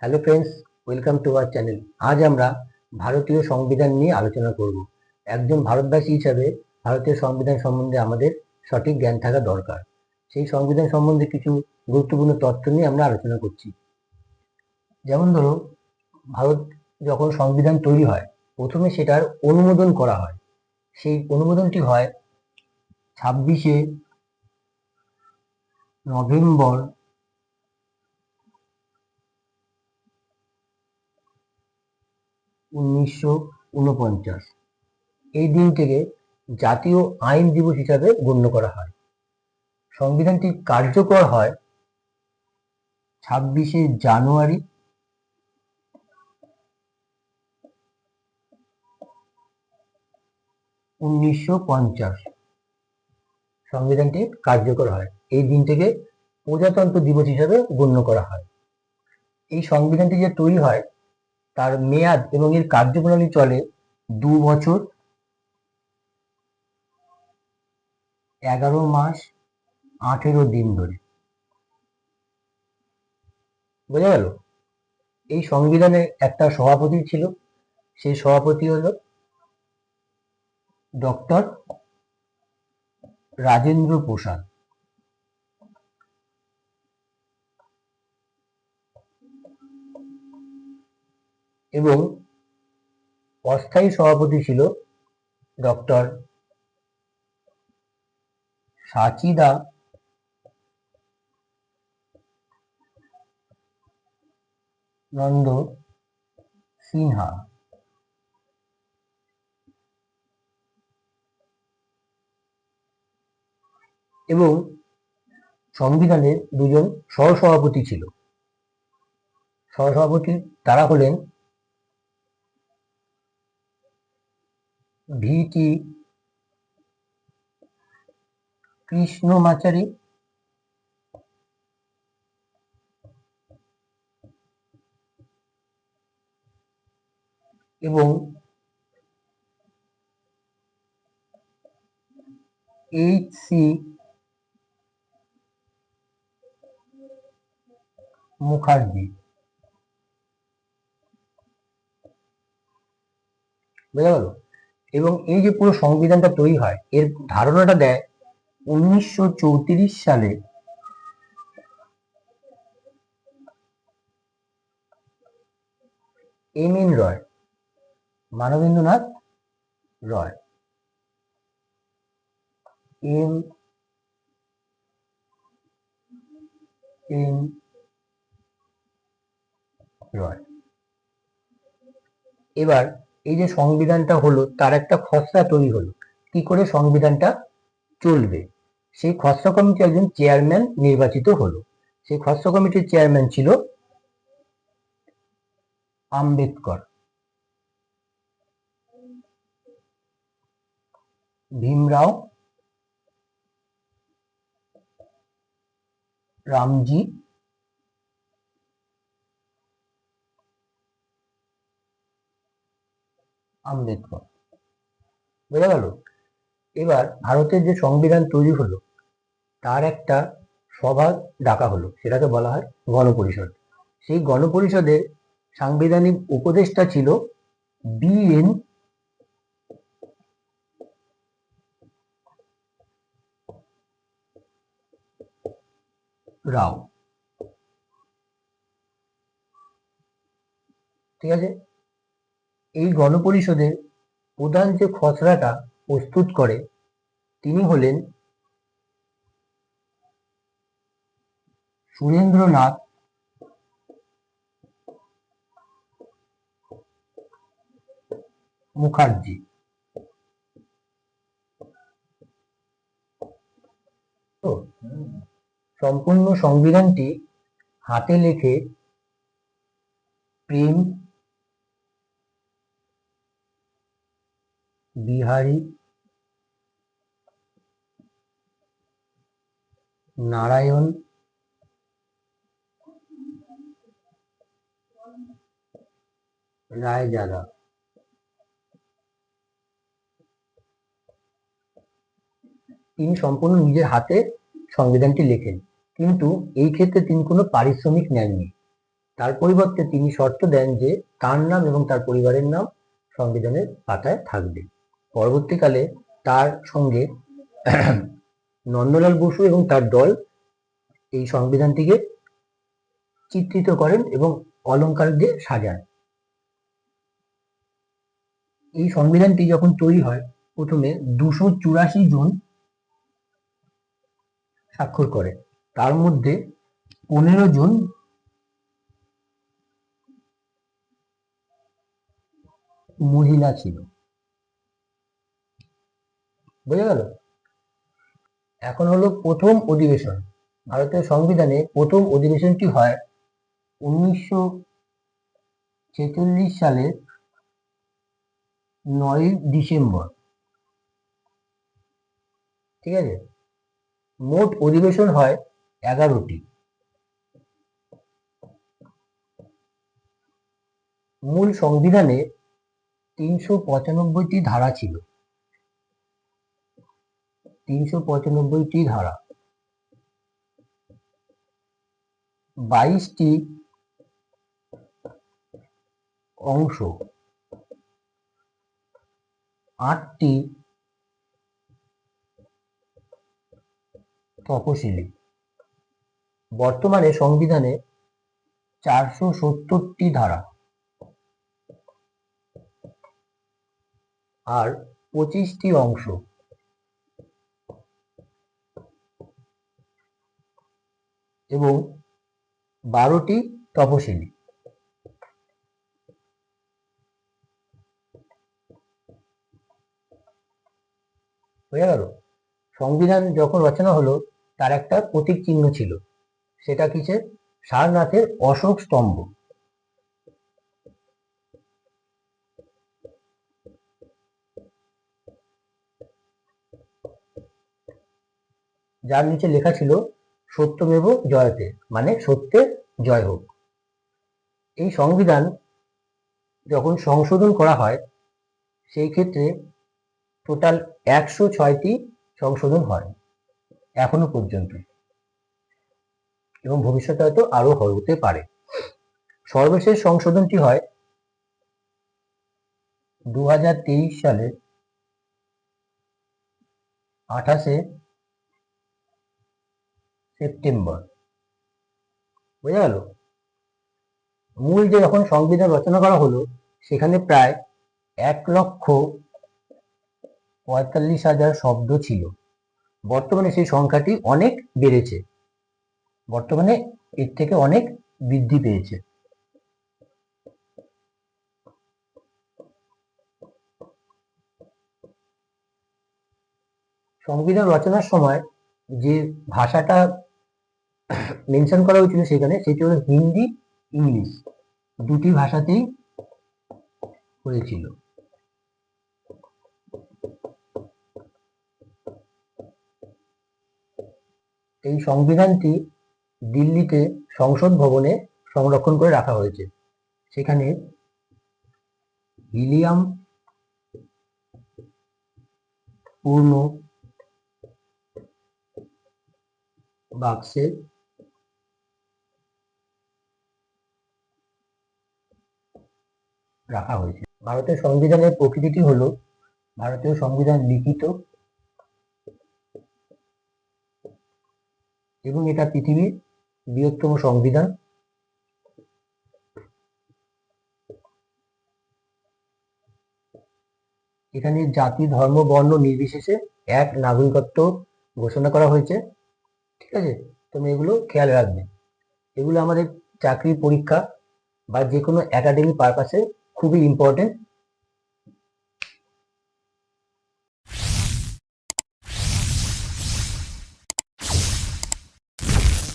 Hello friends, welcome to our channel. আজ আমরা ভারতীয় সংবিধান নিয়ে আলোচনা করব। একজন ভারতবাসী হিসাবে ভারতীয় সংবিধান সম্বন্ধে আমাদের সঠিক জ্ঞান থাকা দরকার। সেই সংবিধান সম্বন্ধে কিছু গুরুত্বপূর্ণ তথ্য নিয়ে আমরা আলোচনা করছি। যেমন ধরো, ভারত যখন সংবিধান তৈরি হয়, প্রথমে সেটার অনুমোদন করা হয়। সেই অনুমোদনটি হয় 26শে নভেম্বর 1949। এই দিনটিকে জাতীয় আইন দিবস হিসাবে গণ্য করা হয়। সংবিধানটি কার্যকর হয় 26শে জানুয়ারি 1950। সংবিধানটি কার্যকর হয়, এই দিনটিকে প্রজাতন্ত্র দিবস হিসাবে গণ্য করা হয়। এই সংবিধানটি যে তৈরি হয় তার মেয়াদ এবং এর কার্যপ্রণালী চলে 2 বছর 11 মাস 18 দিন ধরে। বোঝা গেল? এই সংবিধানে একটা সভাপতি ছিল, সেই সভাপতি হলো ডক্টর রাজেন্দ্র প্রসাদ। এবং অস্থায়ী সভাপতি ছিল ডক্টর সাচিদা নন্দ সিনহা। এবং সংবিধানের দুজন সহসভাপতি ছিল। সহসভাপতি তারা হলেন VT কৃষ্ণমাচারী এবং HC মুখার্জি। বোঝা গেল? এবং এই যে পুরো সংবিধানটা তৈরি হয়, এর ধারণাটা দেয় 1934 সালে এমএন রয়, মানবেন্দ্রনাথ রয়। এম এন রয়। এবার এই যে সংবিধানটা হলো, তার একটা খসড়া তৈরি হলো, কি করে সংবিধানটা চলবে। সেই খসড়া কমিটি একজন চেয়ারম্যান নির্বাচিত হলো। সেই খসড়া কমিটির চেয়ারম্যান ছিল আম্বেদকর, ভীমরাও রামজি আম্বেদকর। বোঝা গেল? এবার ভারতের যে সংবিধান তৈরি হলো তার একটা সভা ডাকা হলো, সেটাকে বলা হয় গণপরিষদ। সেই গণপরিষদের সাংবিধানিক উপদেষ্টা ছিল BN রাও। ঠিক আছে? এই গণপরিষদের প্রধান যে খসড়াটা প্রস্তুত করে তিনি হলেন সুরেন্দ্রনাথ মুখার্জি। তো সম্পূর্ণ সংবিধানটি হাতে লেখে প্রেম বিহারী নারায়ণ রায়জাদা। তিনি সম্পূর্ণ নিজের হাতে সংবিধানটি লেখেন, কিন্তু এই ক্ষেত্রে তিনি কোনো পারিশ্রমিক নেননি। তার পরিবর্তে তিনি শর্ত দেন যে তার নাম এবং তার পরিবারের নাম সংবিধানের পাতায় থাকবে। পরবর্তীকালে তার সঙ্গে নন্দলাল বসু এবং তার দল এই সংবিধানটিকে চিত্রিত করেন এবং অলংকার দিয়ে সাজান। এই সংবিধানটি যখন তৈরি হয় প্রথমে 284 জন স্বাক্ষর করে, তার মধ্যে 15 জন মহিলা ছিল। বোঝা গেল? এখন হলো প্রথম অধিবেশন। ভারতের সংবিধানে প্রথম অধিবেশনটি হয় 1946 সালের 9 ডিসেম্বর। ঠিক আছে? মোট অধিবেশন হয় 11টি। মূল সংবিধানে 395টি ধারা ছিল। 395টি ধারা, 22টি অংশ, 8টি তপশিলি। বর্তমানে সংবিধানে 470টি ধারা আর 25টি অংশ এবং 12টি তপশিলি। হয়ে গেল? সংবিধান যখন রচনা হলো তার একটা প্রতীক চিহ্ন ছিল, সেটা কিসের? সারনাথের অশোক স্তম্ভ। যার নিচে লেখা ছিল সত্যমেব জয়তে, মানে সত্যের জয় হোক। এই সংবিধান যখন সংশোধন করা হয় সেই ক্ষেত্রে টোটাল 106টি সংশোধন হয় এখনো পর্যন্ত, এবং ভবিষ্যতে হয়তো আরো হতে পারে। সর্বশেষ সংশোধনটি হয় 2023 সালের 28শে সেপ্টেম্বর। বোঝা গেল? মূল যে যখন সংবিধান রচনা করা হলো সেখানে প্রায় 1,45,000 শব্দ ছিল। বর্তমানে সেই সংখ্যাটি অনেক বেড়েছে, বর্তমানে এর থেকে অনেক বৃদ্ধি পেয়েছে। সংবিধান রচনার সময় যে ভাষাটা মেনশন করা হয়েছিল সেখানে, সেটি হলো হিন্দি, ইংলিশ, দুটি ভাষাতেই হয়েছিল। এই সংবিধানটি দিল্লিতে সংসদ ভবনে সংরক্ষণ করে রাখা হয়েছে। সেখানে হিলিয়াম পূর্ণ বাক্সে রাখা হয়েছে। ভারতের সংবিধানের প্রকৃতিটি হলো ভারতীয় সংবিধান লিখিত এবং এটা পৃথিবীর বৃহত্তম সংবিধান। এখানে জাতি, ধর্ম, বর্ণ নির্বিশেষে এক নাগরিকত্ব ঘোষণা করা হয়েছে। ঠিক আছে? তুমি এগুলো খেয়াল রাখবে। এগুলো আমাদের চাকরির পরীক্ষা বা যে কোনো একাডেমিক পারপাসে খুবই ইম্পর্টেন্ট